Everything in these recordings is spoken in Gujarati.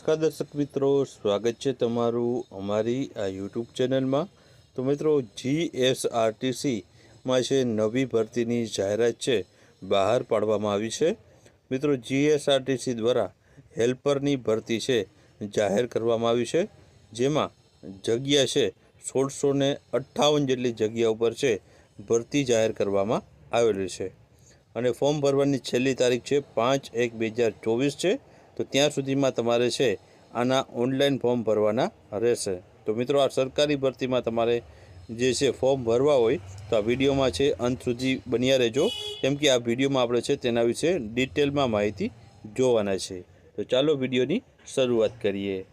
નમસ્કાર દર્શક મિત્રો, સ્વાગત છે તમારું અમારી આ યુટ્યુબ ચેનલમાં। તો મિત્રો, જીએસઆરટીસીમાં છે નવી ભરતીની જાહેરાત છે બહાર પાડવામાં આવી છે। મિત્રો, જીએસઆરટીસી દ્વારા હેલ્પરની ભરતી છે જાહેર કરવામાં આવી છે, જેમાં જગ્યા છે 1658 જેટલી જગ્યા ઉપર છે ભરતી જાહેર કરવામાં આવેલી છે અને ફોર્મ ભરવાની છેલ્લી તારીખ છે 5/1/2024 છે। તો ત્યાં સુધીમાં તમારે છે આના ઓનલાઈન ફોર્મ ભરવાના રહેશે। તો મિત્રો, આ સરકારી ભરતીમાં તમારે જે છે ફોર્મ ભરવા હોય તો આ વિડીયોમાં છે અંત સુધી બન્યા રહેજો, કેમ કે આ વિડીયોમાં આપણે છે તેના વિશે ડિટેલમાં માહિતી જોવાના છે। તો ચાલો વિડીયોની શરૂઆત કરીએ।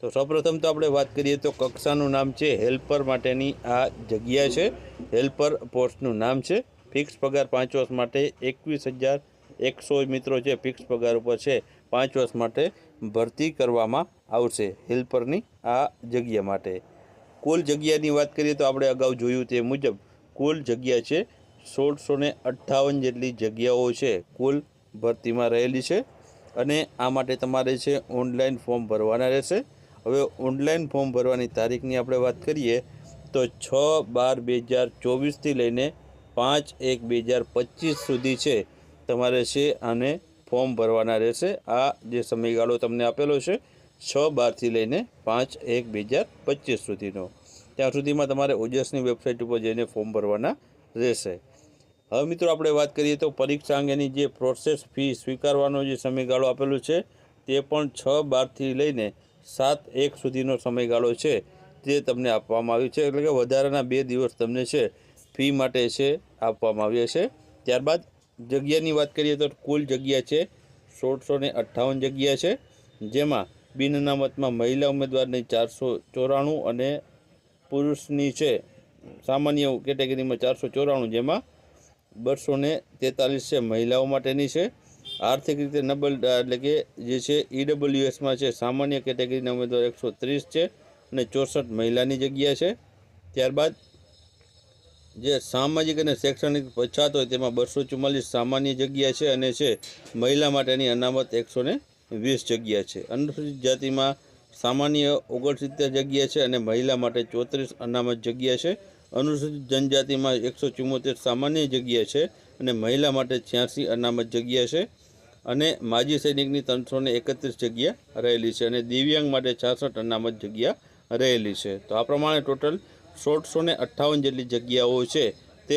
તો સૌપ્રથમ તો આપણે વાત કરીએ તો કક્ષાનું નામ છે હેલ્પર માટેની આ જગ્યા છે। હેલ્પર પોસ્ટનું નામ છે। ફિક્સ પગાર 5 વર્ષ માટે 21,100 મિત્રો છે ફિક્સ પગાર ઉપર છે 5 વર્ષ માટે ભરતી કરવામાં આવશે હેલ્પરની આ જગ્યા માટે। કુલ જગ્યાની વાત કરીએ તો આપણે અગાઉ જોયું તે મુજબ કુલ જગ્યા છે 1658 જેટલી જગ્યાઓ છે કુલ ભરતીમાં રહેલી છે અને આ માટે તમારે છે ઓનલાઈન ફોર્મ ભરવાના રહેશે। હવે ઓનલાઈન ફોર્મ ભરવાની તારીખની આપણે વાત કરીએ તો 6/12/2024થી લઈને 5/1/2025 સુધી છે તમારે છે આને ફોર્મ ભરવાના રહેશે। આ જે સમયગાળો તમને આપેલો છે 6/12થી લઈને 5/1/2025 સુધીનો, ત્યાં સુધીમાં તમારે ઓજસની વેબસાઇટ ઉપર જઈને ફોર્મ ભરવાના રહેશે। હવે મિત્રો, આપણે વાત કરીએ તો પરીક્ષા અંગેની જે પ્રોસેસ ફી સ્વીકારવાનો જે સમયગાળો આપેલો છે તે પણ 6/12થી લઈને 7/1 સુધીનો સમયગાળો છે તે તમને આપવામાં આવ્યું છે, એટલે કે વધારાના 2 દિવસ તમને છે ફી માટે છે આપવામાં આવ્યા છે। ત્યારબાદ જગ્યાની વાત કરીએ તો કુલ જગ્યા છે 1658 જગ્યા છે, જેમાં બિન અનામતમાં મહિલા ઉમેદવારની 494 અને પુરુષની છે સામાન્ય કેટેગરીમાં 494, જેમાં 243 છે મહિલાઓ માટેની છે। આર્થિક રીતે નબળ એટલે કે જે છે ઈડબ્લ્યુએસમાં છે સામાન્ય કેટેગરીના ઉમેદવાર 130 છે અને 64 મહિલાની જગ્યા છે। ત્યારબાદ જે સામાજિક અને શૈક્ષણિક પછાત હોય તેમાં 244 સામાન્ય જગ્યા છે અને છે મહિલા માટેની અનામત 120 જગ્યા છે। અનુસૂચિત જાતિમાં સામાન્ય 69 જગ્યા છે અને મહિલા માટે 34 અનામત જગ્યા છે। અનુસૂચિત જનજાતિમાં 174 સામાન્ય જગ્યા છે અને મહિલા માટે 86 અનામત જગ્યા છે અને માજી સૈનિકની 331 જગ્યા રહેલી છે અને દિવ્યાંગ માટે 66 અનામત જગ્યા રહેલી છે। તો આ પ્રમાણે ટોટલ 1658 જેટલી જગ્યાઓ છે તે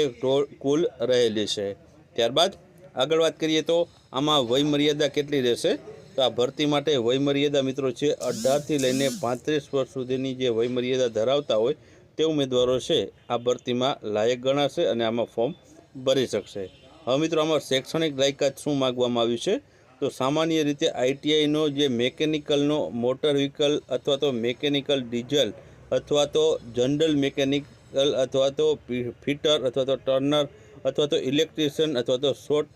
કુલ રહેલી છે। ત્યારબાદ આગળ વાત કરીએ તો આમાં વયમર્યાદા કેટલી રહેશે? તો આ ભરતી માટે વયમર્યાદા મિત્રો છે 18થી લઈને 35 વર્ષ સુધીની જે વયમર્યાદા ધરાવતા હોય તે ઉમેદવારો છે આ ભરતીમાં લાયક ગણાશે અને આમાં ફોર્મ ભરી શકશે। હવે મિત્રો, આમાં શૈક્ષણિક લાયકાત શું માગવામાં આવ્યું છે? તો સામાન્ય રીતે આઈટીઆઈનો જે મેકેનિકલનો મોટર વ્હીકલ અથવા તો મેકેનિકલ ડીઝલ અથવા તો જનરલ મેકેનિકલ અથવા તો ફિટર અથવા તો ટર્નર અથવા તો ઇલેક્ટ્રિશિયન અથવા તો શોર્ટ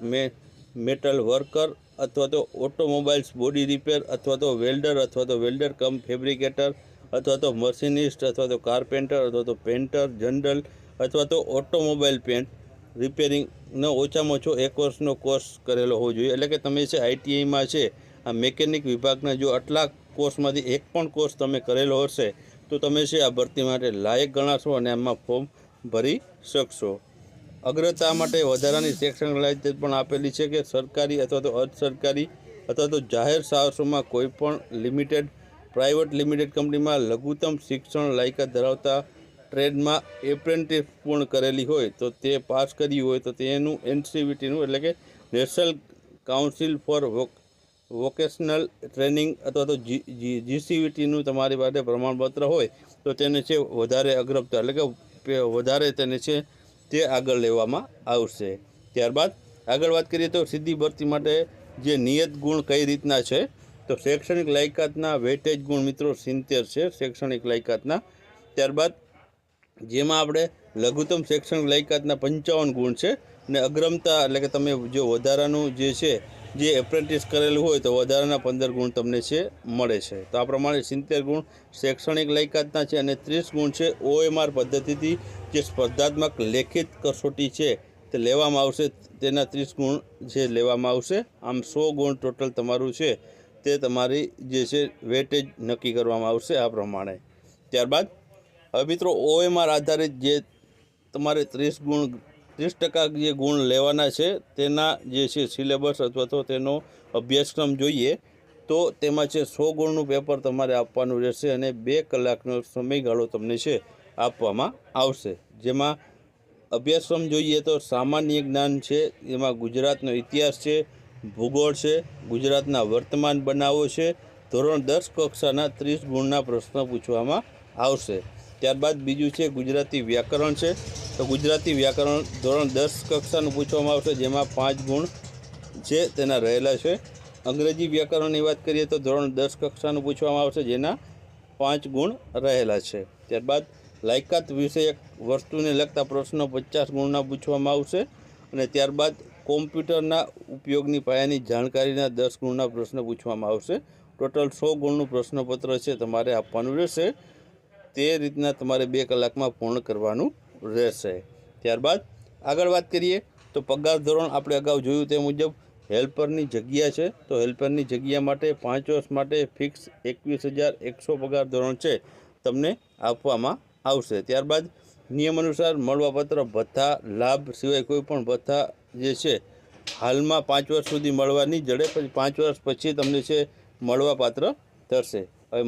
મેટલ વર્કર અથવા તો ઓટોમોબાઈલ્સ બોડી રિપેર અથવા તો વેલ્ડર કમ ફેબ્રિકેટર અથવા તો મશીનિસ્ટ અથવા તો કાર્પેન્ટર અથવા તો પેન્ટર જનરલ અથવા તો ઓટોમોબાઈલ પેન્ટ રિપેરિંગનો ઓછામાં ઓછો 1 વર્ષનો કોર્સ કરેલો હોવો જોઈએ। એટલે કે તમે છે આઈટીઆઈમાં છે આ મેકેનિક વિભાગના જો આટલા કોર્સમાંથી એક પણ કોર્સ તમે કરેલો હશે તો તમે છે આ ભરતી માટે લાયક ગણાશો અને આમાં ફોર્મ ભરી શકશો। અગ્રતા માટે વધારાની શૈક્ષણિક લાયકાત પણ આપેલી છે કે સરકારી અથવા તો અર્ધ સરકારી અથવા તો જાહેર સાહસોમાં કોઈપણ પ્રાઇવેટ લિમિટેડ કંપનીમાં લઘુત્તમ શિક્ષણ લાયકાત ધરાવતા ટ્રેડમાં એપ્રેન્ટિસ પૂર્ણ કરેલી હોય તો તે પાસ કર્યું હોય તો તેનું એનસીવીટીનું એટલે કે national council four vocational training અથવા તો જીસીવીટીનું તમારી પાસે પ્રમાણપત્ર હોય તો તેને છે વધારે અગ્રતા એટલે કે વધારે તેને છે તે આગળ લેવામાં આવશે। ત્યારબાદ આગળ વાત કરીએ તો સીધી ભરતી માટે જે નિયત ગુણ કઈ રીતના છે? તો શૈક્ષણિક લાયકાતના વેટેજ ગુણ મિત્રો 70 છે શૈક્ષણિક લાયકાતના। ત્યારબાદ જેમાં આપણે લઘુત્તમ શૈક્ષણિક લાયકાતના 55 ગુણ છે અને અગ્રમતા એટલે કે તમે જો વધારાનું જે છે જે એપ્રેન્ટિસ કરેલું હોય તો વધારાના 15 ગુણ તમને છે મળે છે। તો આ પ્રમાણે 70 ગુણ શૈક્ષણિક લાયકાતના છે અને 30 ગુણ છે ઓએમઆર પદ્ધતિથી જે સ્પર્ધાત્મક લેખિત કસોટી છે તે લેવામાં આવશે, તેના 30 ગુણ જે લેવામાં આવશે। આમ 100 ગુણ ટોટલ તમારું છે તે તમારી જે છે વેટેજ નક્કી કરવામાં આવશે આ પ્રમાણે. ત્યારબાદ હવે મિત્રો OMR આધારિત જે તમારે 30% જે ગુણ લેવાના છે તેના જે છે સિલેબસ અથવા તો તેનો અભ્યાસક્રમ જોઈએ તો તેમાં છે 100 ગુણનું પેપર તમારે આપવાનું રહેશે અને 2 કલાકનો સમયગાળો તમને છે આપવામાં આવશે. જેમાં અભ્યાસક્રમ જોઈએ તો સામાન્ય જ્ઞાન છે, એમાં ગુજરાતનો ઇતિહાસ છે, ભૂગોળ છે, ગુજરાતના વર્તમાન બનાવો છે, ધોરણ 10 કક્ષાના 30 ગુણના પ્રશ્નો પૂછવામાં આવશે. ત્યારબાદ બીજું છે ગુજરાતી વ્યાકરણ છે, તો ગુજરાતી વ્યાકરણ ધોરણ 10 કક્ષાનું પૂછવામાં આવશે, જેમાં 5 ગુણ છે તેના રહેલા છે. અંગ્રેજી વ્યાકરણની વાત કરીએ તો ધોરણ 10 કક્ષાનું પૂછવામાં આવશે, જેના 5 ગુણ રહેલા છે. ત્યારબાદ લાયકાત વિષયક વસ્તુને લગતા પ્રશ્નો 50 ગુણના પૂછવામાં આવશે અને ત્યારબાદ કોમ્પ્યુટરના ઉપયોગની પાયાની જાણકારીના 10 ગુણના પ્રશ્નો પૂછવામાં આવશે. ટોટલ 100 ગુણનું પ્રશ્નપત્ર છે તમારે આપવાનું રહેશે. તે રીતના તમારે 2 કલાકમાં પૂર્ણ કરવાનું રહેશે. ત્યારબાદ આગળ વાત કરીએ તો પગાર ધોરણ આપણે અગાઉ જોયું તે મુજબ હેલ્પરની જગ્યા છે, તો હેલ્પરની જગ્યા માટે 5 વર્ષ માટે ફિક્સ 21,100 પગાર ધોરણ છે તમને આપવામાં આવશે. ત્યારબાદ નિયમ અનુસાર મળવાપાત્ર ભથ્થા લાભ સિવાય કોઈ પણ ભથ્થા જે છે હાલમાં 5 વર્ષ સુધી મળવા નહીં જડે, પછી 5 વર્ષ પછી તમને છે મળવાપાત્ર થશે. હવે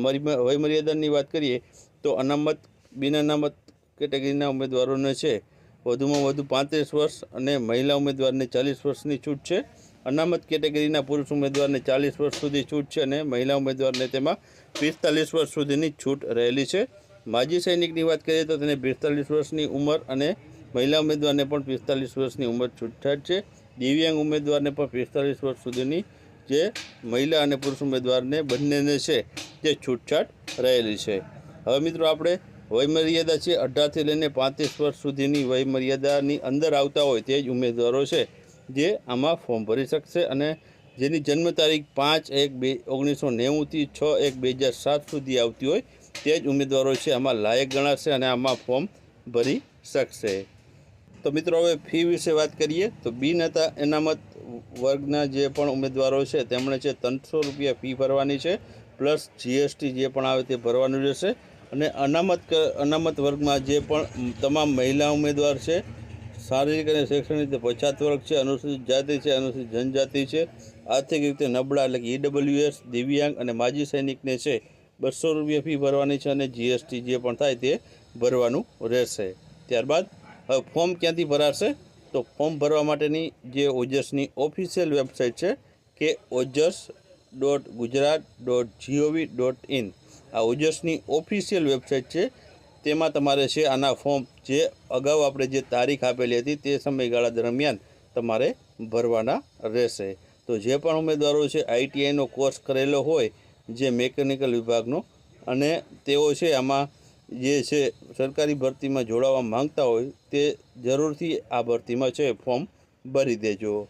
વયમર્યાદાની વાત કરીએ તો અનામત બિન અનામત કેટેગરીના ઉમેદવારોને છે વધુમાં વધુ 35 વર્ષ અને મહિલા ઉમેદવારને 40 વર્ષની છૂટ છે. અનામત કેટેગરીના પુરુષ ઉમેદવારને 40 વર્ષ સુધી છૂટ છે અને મહિલા ઉમેદવારને તેમાં 45 વર્ષ સુધીની છૂટ રહેલી છે. માજી સૈનિકની વાત કરીએ તો તેને 45 વર્ષની ઉંમર અને મહિલા ઉમેદવારને પણ 45 વર્ષની ઉંમર છૂટછાટ છે. દિવ્યાંગ ઉમેદવારને પણ 45 વર્ષ સુધીની જે મહિલા અને પુરુષ ઉમેદવારને બંનેને છે તે છૂટછાટ રહેલી છે. હવે મિત્રો આપણે વયમર્યાદા છે 18થી લઈને 35 વર્ષ સુધીની વયમર્યાદાની અંદર આવતા હોય તે જ ઉમેદવારો છે જે આમાં ફોર્મ ભરી શકશે અને જેની જન્મ તારીખ 5/1/1990થી 6/1/2007 સુધી આવતી હોય તે જ ઉમેદવારો છે આમાં લાયક ગણાશે અને આમાં ફોર્મ ભરી શકશે. તો મિત્રો હવે ફી વિશે વાત કરીએ તો બિન અનામત વર્ગના જે પણ ઉમેદવારો છે તેમણે છે 300 રૂપિયા ફી ભરવાની છે, પ્લસ GST જે પણ આવે તે ભરવાનું રહેશે. અને અનામત વર્ગમાં જે પણ તમામ મહિલા ઉમેદવાર છે, શારીરિક અને શૈક્ષણિક રીતે પછાત વર્ગ છે, અનુસૂચિત જાતિ છે, અનુસૂચિત જનજાતિ છે, આર્થિક રીતે નબળા એટલે કે EWS, દિવ્યાંગ અને માજી સૈનિકને છે 200 રૂપિયા ફી ભરવાની છે અને GST જે પણ થાય તે ભરવાનું રહેશે. ત્યારબાદ હવે ફોર્મ ક્યાંથી ભરાશે તો ફોર્મ ભરવા માટેની જે ઓજસની ઓફિશિયલ વેબસાઇટ છે કે ojas.gujarat.gov.in આ ઓજસની ઓફિશિયલ વેબસાઇટ છે. તેમાં તમારે છે આના ફોર્મ જે અગાઉ આપણે જે તારીખ આપેલી હતી તે સમયગાળા દરમિયાન તમારે ભરવાના રહેશે. તો જે પણ ઉમેદવારો છે ITIનો કોર્સ કરેલો હોય જે મિકેનિકલ વિભાગનો અને તેઓ છે આમાં જે છે સરકારી ભરતીમાં જોડાવા માંગતા હોય તે જરૂરથી આ ભરતીમાં છે ફોર્મ ભરી દેજો.